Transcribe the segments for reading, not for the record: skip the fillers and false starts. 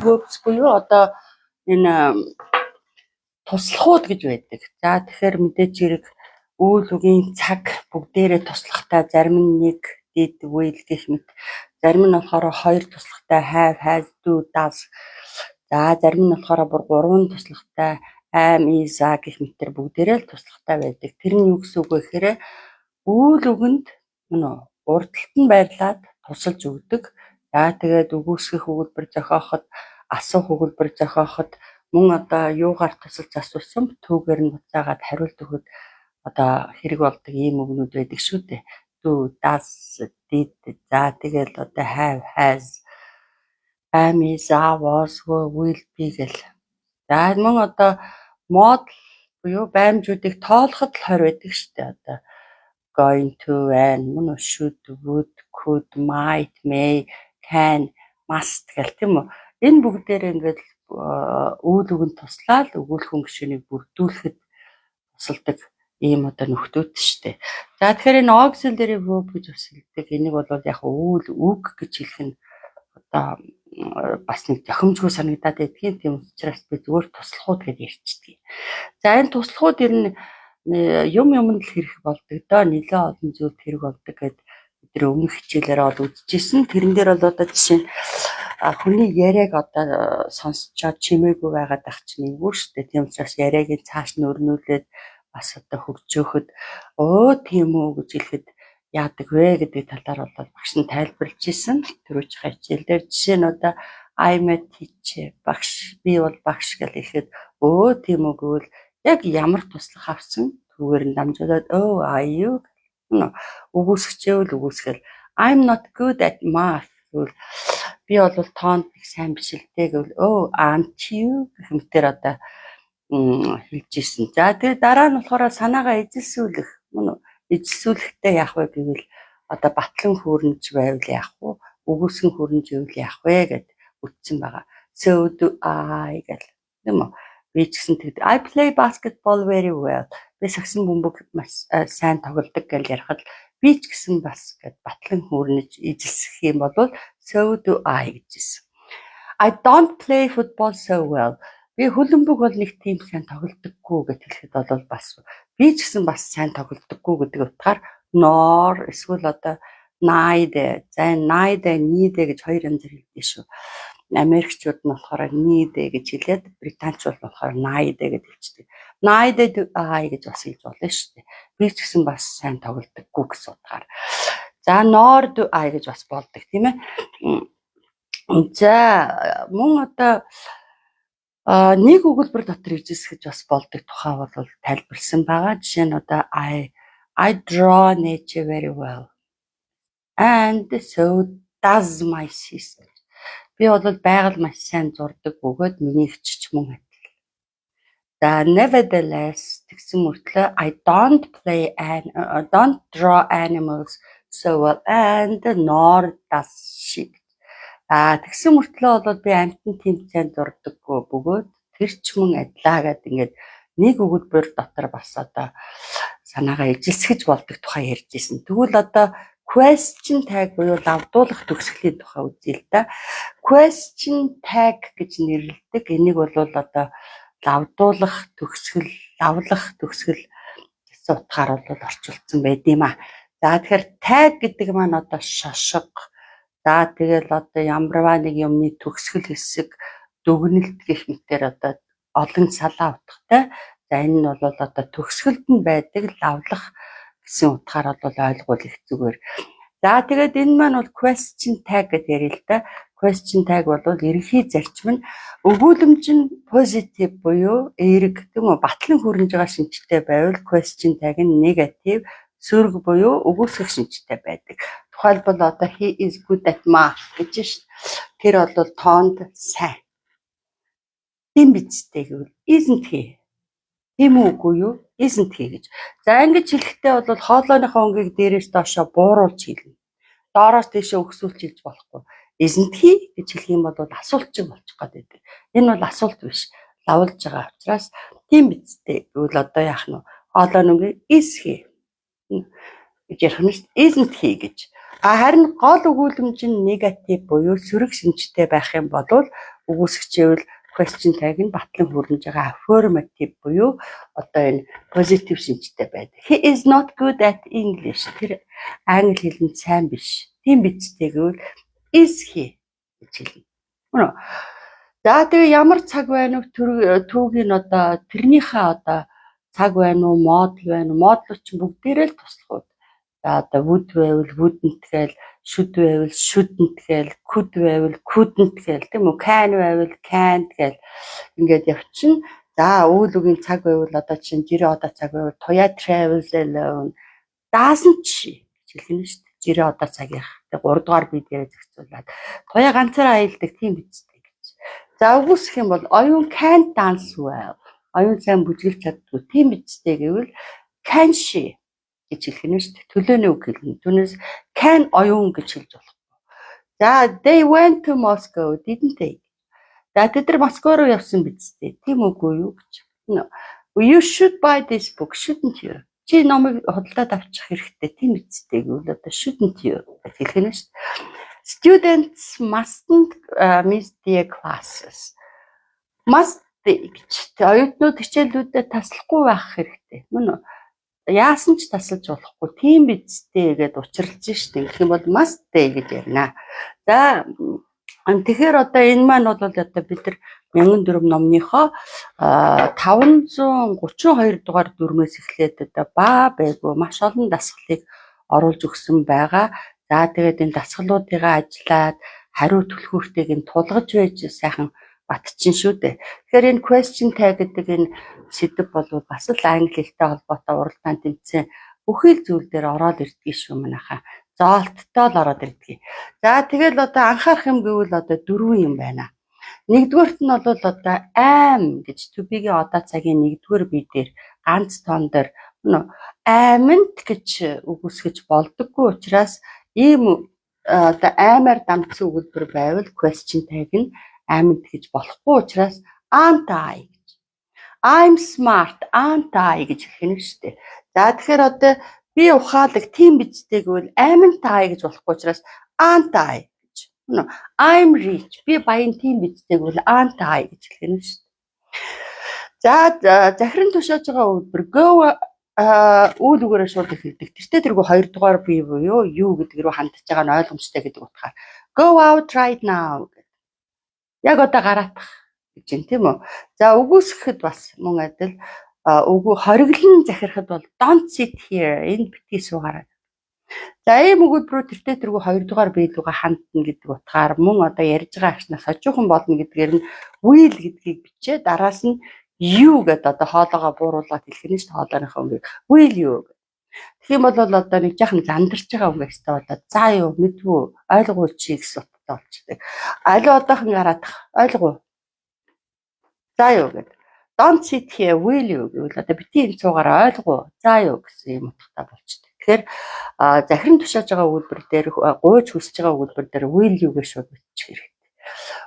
verbs буюу одоо энэ туслахууд гэж байдаг. За тэгэхээр мэдээж хэрэг үйл үгийн цаг бүгдээрээ туслахтай зарим нь нэг did will гэх мэт зарим нь болохоор хоёр туслахтай have has do does. За зарим нь болохоор бүр гурван туслахтай am is are гэх мэтэр бүгдээрээ л туслахтай байдаг. Тэр нь юу гэсэн үг вэ гэхээр үйл үгэнд урдталт нь байрлаад тусалж өгдөг. За тэгээд үгүйсгэх өгүүлбэр зохиоход, асуух өгүүлбэр зохиоход мөн одоо юугаар тусалж асуусан түүгээр нь буцаагаад хариулт өгөхөд одоо хэрэг болдог ийм үгнүүд байдаг шүү дээ. Do, does, did. За тэгэл одоо have, has, am, is, are, was, will be гэл. За мөн одоо модал буюу баймжуудыг тоолоход л 20 байдаг шүү дээ. Одоо going to, and мөн should, would, could, might, may, can, must гэл тийм үү. Энэ бүгдээр ингээд үйл үгэнд туслаад өгүүлэх гишүүнийг бүрдүүлэхэд тусалдаг ийм одоо нөхдүүд шүү дээ. За тэгэхээр энэ auxiliary verb гэж бас хэлдэг. Энийг бол яг үйл үг гэж хэлэх нь одоо бас нэг зохимжгүй санагдаад байдгийн. Тийм учраас би зүгээр туслахууд гэж ярьчихдээ. За энэ туслахууд ер нь юмд л хэрэг болдог доо. Нэлээд олон зүйлд хэрэг болдог гэдэг бид өмнөх хичээлээр бол үзчихсэн. Тэрэн дээр бол одоо жишээ нь хүний яриаг одоо сонсчоод чимээгүй байгаад ах чинь эвгүй шүү дээ. Тийм учраас яриагийн цааш нь өрнүүлээд бас одоо хөгжөөхөд тийм үү гэж хэлэхэд яадаг вэ гэдэг талаар бол багш нь тайлбарлаж ирсэн. Түрүүч хичээлдэр жишээ нь одоо I'm a teacher багш би бол багш гэж хэлэхэд тийм үү гэвэл яг ямар туслах авсан түүгээр нь дамжуулаад are you үгүйсгчээвэл үгүйсгэл I'm not good at math гэвэл би бол тоонд их сайн биш л дээ гэвэл aren't you гэх мэтэр одоо хэлж ирсэн. За тэгээ дараа нь болохоор санаагаа эзэлсүүлэх эзэлсүүлэхдээ яах вэ гэвэл одоо батлан хүрнэж байвал яах вэ? Үгүйсгэн хүрнэж байвал яах вэ гэд үтсэн байгаа. So do I гэл тийм үү? Би ч гэсэн тэгдэг. I play basketball very well. Би сагсан бөмбөг маш сайн тоглодог гэж ярихад би ч гэсэн бас гэд батлан хүрнэж эзэлсэх юм бол so do I гэжсэн. I don't play football so well. Би хөлбөмбөг бол нэг тийм сайн тоглодоггүй гэж хэлэхэд бол бас би ч гэсэн бас сайн тоглодоггүй гэдэг утгаар nor эсвэл одоо neither. За neither, neither гэж хоёр янзаар хэлдэг шүү. Америкчууд нь болохоор neither гэж хэлээд британчууд болохоор neither гэж хэлдэг. Neither do I гэж бас хэлж болно шүү дээ. Би ч гэсэн бас сайн тоглодоггүй гэсэн утгаар. За nor do I гэж бас болдог тийм ээ. За мөн одоо нэг өгүүлбэр дотор ижилсгэж бас болдог тухай бол тайлбарлсан байгаа. Жишээ нь одоо I draw nature very well. And so does my sister. Би бол байгаль маш сайн зурдаг бөгөөд миний эгч мөн адил. За nevertheless тэгсэн мөртлөө I don't draw animals so well and nor does she. Тэгсэн мөртлөө бол би амьтан тийм сайн зурдаггүй бөгөөд тэр ч мөн адилаа гэдэг ингээд нэг өгүүлбэр дотор бас одоо санаагаа эзэлсгэж болдог тухай ярьж ирсэн. Тэгвэл одоо question tag буюу лавдуулах төгсгөлийн тухай үзье л да. Question tag гэж нэрлэдэг. Энийг бол одоо лавдуулах төгсгөл, лавлах төгсгөл гэсэн утгаар бол орчуулсан байд юм а. За тэгэхээр tag гэдэг маань одоо шошго. За тэгэл одоо ямарваа нэг юмны төгсгөл хэсэг дүгнэлт гэх мэтээр одоо олон салаа утгатай. За энэ нь бол одоо төгсгөлд нь байдаг лавлах гэсэн утгаар бол ойлгуул их зүгээр. За тэгээд энэ маань бол question tag гэдэг ярил л да. Question tag бол ерөнхий зарчим нь өгүүлэмж нь positive буюу эерэг тийм үү батлан хүрнэж байгаа шинжтэй байвал question tag нь negative сөрөг буюу өгөөсгөх шинжтэй байдаг. Тухайлбал одоо he is good at math гэж шүү. Тэр бол тоонд сайн. Тийм биз дээ гэвэл isn't he? Тийм үгүй юу? Isn't he гэж. За ингэж хэлэхдээ бол хоолойныхоо өнгийг дээрээс доошоо бууруулж хэлнэ. Доороос тийшээ өгсүүлж хэлж болохгүй. Isn't he гэж хэлэх юм бол асуулт шиг болчих гээд байдаг. Энэ бол асуулт биш. Лавлж байгаа учраас тийм биз дээ гэвэл одоо яах нь хоолойны өнгийг is he гэж ярих нь isn't he гэж. Харин гол өгүүлэмж нь негатив буюу сөрөг шинжтэй байх юм бол үгүйсгчээвэл question tag нь батлан хүрнэж байгаа affirmative буюу одоо энэ positive шинжтэй байдаг. He is not good at English. Тэр англи хэлэнд сайн биш. Тийм биз дээ гэвэл is he гэж хэлнэ. За тэгээ ямар цаг байна вэ? Түүгийн одоо тэрнийхээ одоо цаг байна уу, модл байна уу? Модлууд чинь бүгдээрээ л туслахууд. За одоо would байвал wouldn't гээл, should байвал shouldn't гээл, could байвал couldn't гээл, тийм үү? Can байвал can't гээл ингээд явчихна. За үйл үгийн цаг байвал одоо чинь жирийн одоо цаг байвал Toya travels alone. Doesn't she гэж хэлнэ шүү дээ. Жирийн одоо цагийнх. Тэг 3 дугаар би дээрээ зохицуулаад Toya ганцаараа аялдаг тийм биз дээ гэж. За үгүйсэх юм бол оюун can't dance well. Оюун сайн бүжгэлж чаддгүй тийм биз дээ гэвэл can she гэж хэлэх нь шүү дээ. Төлөөний үг хэлнэ. Түүнээс can оюун гэж хэлж болох. За they went to Moscow didn't they? За тэд нар Москва руу явсан биз дээ. Тийм үгүй юу гэж. You should buy this book shouldn't you? Чи номыг худалдаад авчих хэрэгтэй тийм биз дээ гэвэл одоо shouldn't you гэж хэлэх нь шүү дээ. Students mustn't miss their classes. Must гэж. Оюутнууд хичээлүүдэд таслахгүй байх хэрэгтэй. Мөн үү? Яасан ч тасалж болохгүй. Тийм биз дээ гэдээ учирлж штэ. Гэх юм бол must day гэж ярина. За тэгэхээр одоо энэ маань бол одоо бид нар 1004 номныхоо 532 дугаар дүрмээс эхлээд одоо баа байгуу маш олон дасгалыг оруулж өгсөн байгаа. За тэгээд энэ дасгалуудыгаа ажиллаад хариу түлхүүртэйг нь тулгаж байж сайхан батчин шүү дээ. Тэгэхээр энэ question tag гэдэг энэ сэдв бол бас л англи хэлтэй холбоотой уралдаан тэмцээн бүхэл зүйл дээр ороод ирдэг шүү манайхаа. Зоолттой л ороод ирдэг. За тэгэл одоо анхаарах юм гэвэл одоо 4 юм байна. Нэгдүгээрт нь бол одоо am гэж to be-гийн одоо цагийн нэгдүгээр бие дээр ганц тоон дээр am-д гэж үгүйсгэж болдоггүй учраас ийм одоо аймаар дамжсан өгүүлбэр байвал question tag нь am-д гэж болохгүй учраас aren't I гэж. I'm smart, aren't I гэж хэлэх нь шүү дээ. За тэгэхээр одоо би ухаалаг тийм биз дээ гэвэл amn't I гэж болохгүй учраас aren't I гэж. I'm rich. Би баян тийм биз дээ гэвэл aren't I гэж хэлэх нь шүү дээ. За захиран тушааж байгаа өгүүлбэр go үйл үгээрээ шууд хэлдэг. Тэртээ тэргүй 2 дугаар бие буюу you гэдэг рүү хандж байгаа нь ойлгомжтой гэдэг утгаар go out right now гэдэг. Яг одоо гараатах гэж юм тийм үү. За үгүйсгэхэд бас мөн адил үгүй хориглон захирахад бол don't sit here энэ битгий суугаарай. За ийм өгүүлбэрүүд тэртээ тэргүй 2 дугаар биелүүгээ хандна гэдэг утгаар мөн одоо ярьж байгаа агшнаас хожуухан болно гэдгээр нь will гэдгийг бичээ дараас нь you гэдэг одоо хоолоогоо бууруулаад хэлэх нь шүү дээ хоолойнхоо үгийг will you. Тэгэх юм бол одоо нэг жаахан зандарч байгаа үг гэжтэй болоод за юу мэдвүү ойлгоо чи гэсэн утгатай болчихдаг. Аль одоохон гараадах ойлгоо. За юу гэдэг. Don't sit here will you гэвэл одоо бити энэ цуугаараа ойлгоо. За юу гэсэн юм утгатай болчихдог. Тэгэхээр захиран тушааж байгаа өгүүлбэр дээр гуйж хүсэж байгаа өгүүлбэр дээр will you гэж шууд бичих хэрэгтэй.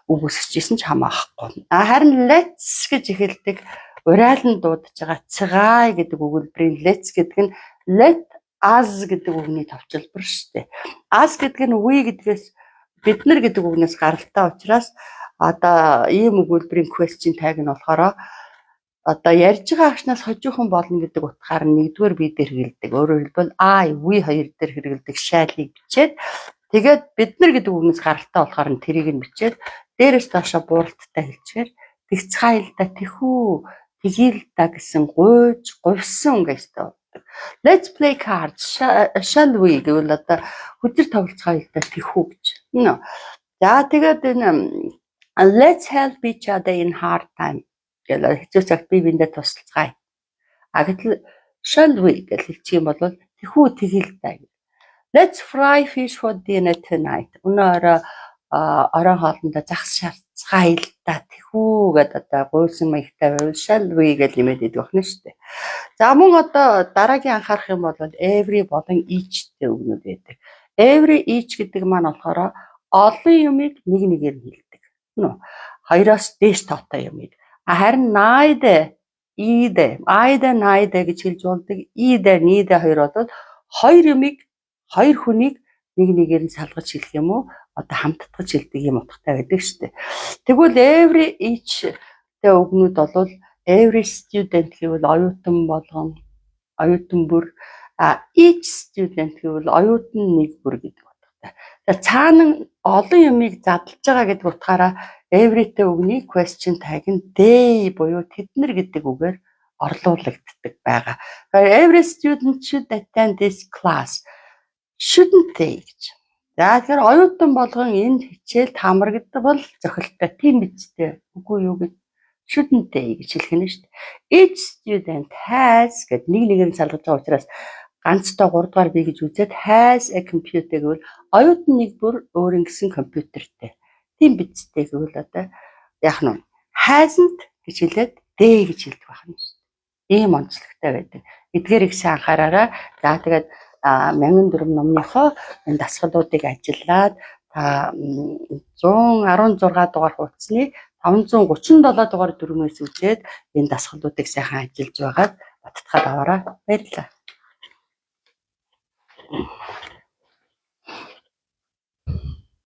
Үг үсгэжсэн ч хамаахгүй. Харин let's гэж эхэлдэг урайлан дуудаж байгаа цгай гэдэг өгүүлбэрийн let's гэдэг нь let us гэдэг үгний товчлбор шүү дээ. Us гэдэг нь we гэдгээс бид нар гэдэг үгнээс гаралтай учраас одоо ийм өгүүлбэрийн question tag нь болохоор одоо ярьж байгаа агшнаас хожуухан болно гэдэг утгаар нэгдүгээр бие дээр хэрэгэлдэг. Өөрөөр хэлбэл I, we хоёр дээр хэрэгэлдэг shall-ийг бичээд тэгээд бид нар гэдэг үгнээс гаралтай болохоор тэрийг нь бичээд дээрээс доошоо бууралттай хэлчихээр тэгцхайлда тэхүү тэгээл да гэсэн гуйж говьсон гэжтэй болдог. Let's play cards shall we гэвэл одоо хүчээр тоглоцгаая тэхүү гэж. За тэгээд энэ let's help each other in hard time гэвэл хэцүү цагт бие биендээ тусалцгаая. Гэтэл shall we гэж хэлчих юм бол тэхүү тэгээл да. Let's fry fish for dinner tonight. Өнөө оройн хоолндоо загас шаарцгаая л да тэхүү гэдэг одоо гуйсан маягтай байвал shall we гэж нэмээд идэх байна шүү дээ. За мөн одоо дараагийн анхаарах юм бол every болон each гэдэг үгнүүд байдаг. Every each гэдэг маань болохоор олон юмыг нэг нэгээр нь хэлдэг. Хоёроос дээш тоотой юмыг. Харин neither, neither гэж хэлж болдог. Neither хоёр бол хоёр юмыг хоёр хүнийг нэг нэгээр нь салгаж хэлэх юм уу? одоо хамтдагч хэлдэг юм утгатай байдаг шүү дээ. Тэгвэл every each тэ үгнүүд бол every student гэвэл оюутан болгон, оюутан бүр, each student гэвэл оюутан нэг бүр гэдэг утгатай. Тэгэхээр цаана олон юмыг задлж байгаа гэдэг утгаараа every-тэй үгний question tag нь they буюу тэднэр гэдэг үгээр орлуулагддаг байгаа. Тэгэхээр every student should attend this class. Shouldn't they гэж. За тэгэхээр оюутан болгон энд хичээлд хамрагддаг бол зохилттой тийм биз дээ. Үгүй юу гэж shouldn't they гэж хэлэх нь шүү дээ. Each student has гэд нэгээр салгаж байгаа учраас ганцтай 3 дугаар бий гэж үзээд has a computer гэвэл оюутан нэг бүр өөрийн гэсэн компьютертэй. Тийм биз дээ гэвэл одоо яах нь hasn't гэж хэлээд they гэж хэлдэг байна шүү дээ. Ийм онцлогтой байдаг. Эдгээр их сайн анхаараарай. За тэгээд 1004 номныхоо энэ дасгалуудыг ажиллаад та 116 дугаар хуудасны 537 дугаар дүрмээс үзээд энэ дасгалуудыг сайхан ажиллаж байгаад баттгаад аваарай. Баярлалаа.